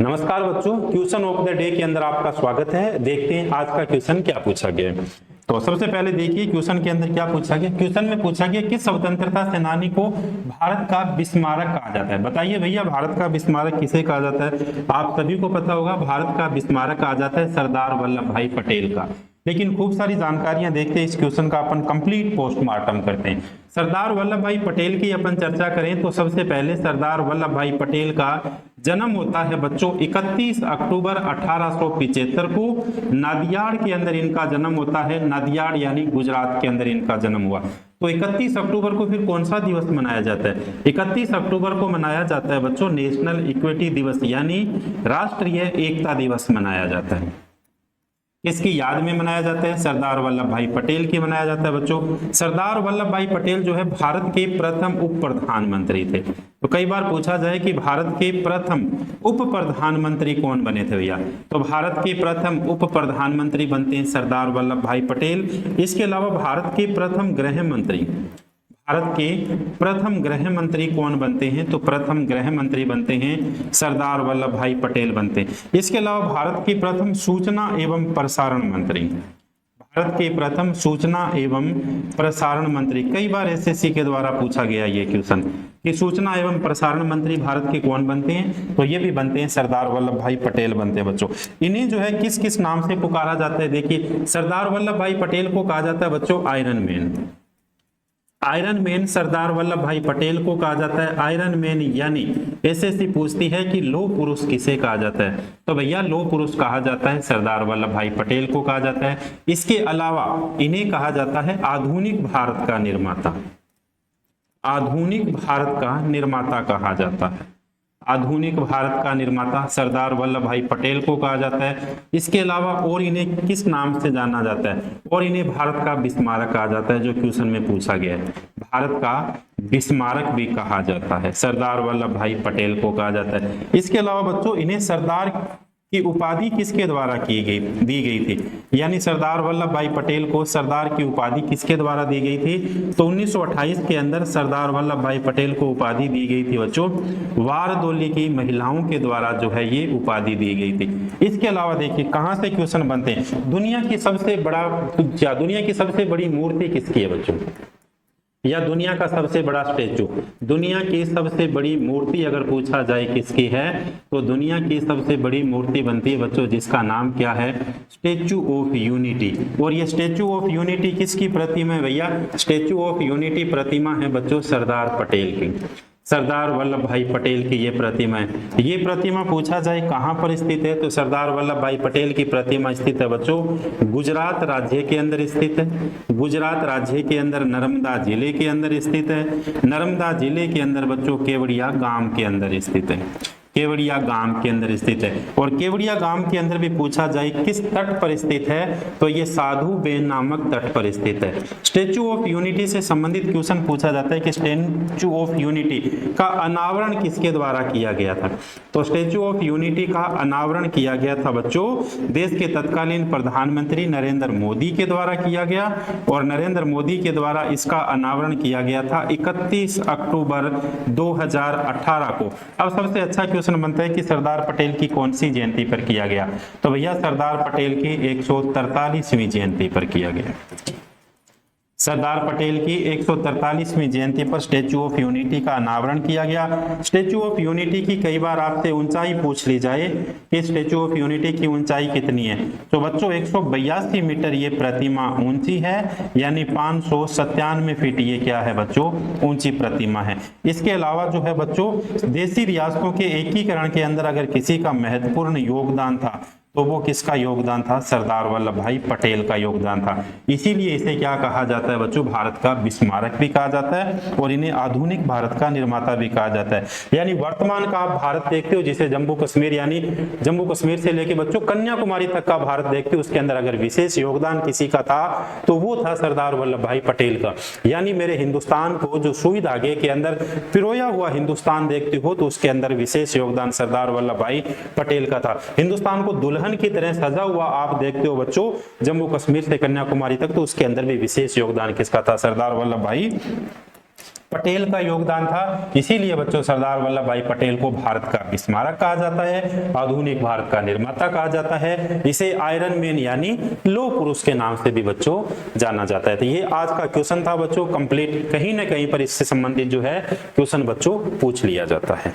नमस्कार बच्चों, question of the day के अंदर आपका स्वागत है। देखते हैं आज का क्वेश्चन क्या पूछा गया है। तो सबसे पहले देखिए क्वेश्चन के अंदर क्या पूछा गया। क्वेश्चन में पूछा गया कि स्वतंत्रता सेनानी को भारत का बिस्मारक कहा जाता है। बताइए भैया, भारत का बिस्मारक किसे कहा जाता है? आप सभी को पता होगा, भारत का बिस्मारक कहा जाता है सरदार वल्लभ भाई पटेल का। लेकिन खूब सारी जानकारियां देखते हैं, इस क्वेश्चन का अपन कंप्लीट पोस्टमार्टम करते हैं। सरदार वल्लभ भाई पटेल की अपन चर्चा करें तो सबसे पहले सरदार वल्लभ भाई पटेल का जन्म होता है बच्चों 31 अक्टूबर 1875 को नादियाड के अंदर इनका जन्म होता है। नादियाड यानी गुजरात के अंदर इनका जन्म हुआ। तो 31 अक्टूबर को फिर कौन सा दिवस मनाया जाता है? 31 अक्टूबर को मनाया जाता है बच्चों नेशनल इक्विटी दिवस यानी राष्ट्रीय एकता दिवस मनाया जाता है। किसकी याद में मनाया जाता है? सरदार वल्लभ भाई पटेल की मनाया जाता है बच्चों। सरदार वल्लभ भाई पटेल जो है भारत के प्रथम उप प्रधानमंत्री थे। तो कई बार पूछा जाए कि भारत के प्रथम उप प्रधानमंत्री कौन बने थे भैया? तो भारत के प्रथम उप प्रधानमंत्री बनते हैं सरदार वल्लभ भाई पटेल। इसके अलावा भारत के प्रथम गृह मंत्री, भारत के प्रथम गृह मंत्री कौन बनते हैं? तो प्रथम गृह मंत्री बनते हैं सरदार वल्लभ भाई पटेल बनते हैं। इसके अलावा भारत के प्रथम सूचना एवं प्रसारण मंत्री, भारत के प्रथम सूचना एवं प्रसारण मंत्री, कई बार एसएससी के द्वारा पूछा गया ये क्वेश्चन कि सूचना एवं प्रसारण मंत्री भारत के कौन बनते हैं? तो ये भी बनते हैं सरदार वल्लभ भाई पटेल बनते हैं बच्चों। इन्हें जो है किस किस नाम से पुकारा जाता है? देखिए, सरदार वल्लभ भाई पटेल को कहा जाता है बच्चों iron man. Iron man Sardar Vallabh भाई पटेल को कहा जाता है आयरन मैन। यानी एसएससी पूछती है कि लौह पुरुष किसे कहा जाता है? तो भैया लौह पुरुष कहा जाता है सरदार वल्लभ भाई पटेल को कहा जाता है। इसके अलावा इन्हें कहा जाता है आधुनिक भारत का निर्माता, आधुनिक भारत का निर्माता कहा जाता है। आधुनिक भारत का निर्माता सरदार वल्लभ भाई पटेल को कहा जाता है। इसके अलावा और इन्हें किस नाम से जाना जाता है? और इन्हें भारत का बिस्मारक कहा जाता है, जो क्वेश्चन में पूछा गया है। भारत का बिस्मारक भी कहा जाता है, सरदार वल्लभ भाई पटेल को कहा जाता है। इसके अलावा बच्चों इन्हें सरदार की उपाधि किसके द्वारा दी गई थी? यानी सरदार वल्लभ भाई पटेल को सरदार की उपाधि किसके द्वारा दी गई थी? तो 1928 के अंदर सरदार वल्लभ भाई पटेल को उपाधि दी गई थी बच्चों वारदोली की महिलाओं के द्वारा जो है ये उपाधि दी गई थी। इसके अलावा देखिए कहां से क्वेश्चन बनते हैं। दुनिया की सबसे बड़ी मूर्ति किसकी है बच्चों? या दुनिया का सबसे बड़ा स्टेचू, दुनिया की सबसे बड़ी मूर्ति अगर पूछा जाए किसकी है, तो दुनिया की सबसे बड़ी मूर्ति बनती है बच्चों जिसका नाम क्या है? Statue of unity. और ये स्टेचू ऑफ यूनिटी किसकी प्रतिमा है भैया? स्टेचू ऑफ यूनिटी प्रतिमा है बच्चों सरदार पटेल की, सरदार वल्लभ भाई पटेल की ये प्रतिमा है। ये प्रतिमा पूछा जाए कहां पर स्थित है, तो सरदार वल्लभ भाई पटेल की प्रतिमा स्थित है बच्चों गुजरात राज्य के अंदर स्थित है। गुजरात राज्य के अंदर नर्मदा जिले के अंदर स्थित है। नर्मदा जिले के अंदर बच्चों केवड़िया गांव के अंदर स्थित है, केवड़िया गांव के अंदर स्थित है। और केवड़िया गांव के अंदर भी पूछा जाए किस तट पर स्थित है, तो ये साधु बेन नामक तट पर स्थित है। स्टेचू ऑफ यूनिटी से संबंधित क्वेश्चन पूछा जाता है कि स्टेचू ऑफ यूनिटी का अनावरण किसके द्वारा किया गया था? तो स्टेचू ऑफ यूनिटी का अनावरण किया गया था बच्चों देश के तत्कालीन प्रधानमंत्री नरेंद्र मोदी के द्वारा किया गया। और नरेंद्र मोदी के द्वारा इसका अनावरण किया गया था 31 अक्टूबर 2018 को। अब सबसे अच्छा क्वेश्चन बनता है कि सरदार पटेल की कौन सी जयंती पर किया गया? तो भैया सरदार पटेल की 143वीं जयंती पर किया गया। सरदार पटेल की 143वीं जयंती पर स्टेचू ऑफ यूनिटी का अनावरण किया गया। स्टेचू ऑफ यूनिटी की कई बार आपसे ऊंचाई पूछ ली जाए कि स्टेचू ऑफ यूनिटी की ऊंचाई कितनी है, तो बच्चों 182 मीटर ये प्रतिमा ऊंची है, यानी 597 फीट ये क्या है बच्चों ऊंची प्रतिमा है। इसके अलावा जो है बच्चों देशी रियासतों के एकीकरण के अंदर अगर किसी का महत्वपूर्ण योगदान था तो वो किसका योगदान था? सरदार वल्लभ भाई पटेल का योगदान था। इसीलिए इसे क्या कहा जाता है बच्चों? भारत का बिस्मारक भी कहा जाता है और इन्हें आधुनिक भारत का निर्माता भी कहा जाता है। यानी वर्तमान का आप भारत देखते हो जिसे जम्मू कश्मीर, यानी जम्मू कश्मीर से लेके बच्चों कन्याकुमारी तक का भारत देखते हो, उसके अंदर अगर विशेष योगदान किसी का था तो वो था सरदार वल्लभ भाई पटेल का। यानी मेरे हिंदुस्तान को जो सुई धागे के अंदर पिरोया हुआ हिंदुस्तान देखते हो तो उसके अंदर विशेष योगदान सरदार वल्लभ भाई पटेल का था। हिंदुस्तान को दुल्हन की तरह सजा हुआ आप देखते हो बच्चों जम्मू कश्मीर से कन्याकुमारी तक, तो उसके अंदर भी विशेष योगदान किसका था? सरदार वल्लभ भाई पटेल का योगदान था, इसीलिए बच्चों सरदार वल्लभ भाई पटेल को भारत का स्मारक कहा जाता है, आधुनिक भारत का निर्माता कहा जाता है, इसे आयरन मैन यानी लौह पुरुष के नाम से भी बच्चों जाना जाता है। तो ये आज का क्वेश्चन था बच्चों, कंप्लीट कहीं ना कहीं पर इससे संबंधित जो है क्वेश्चन बच्चों पूछ लिया जाता है।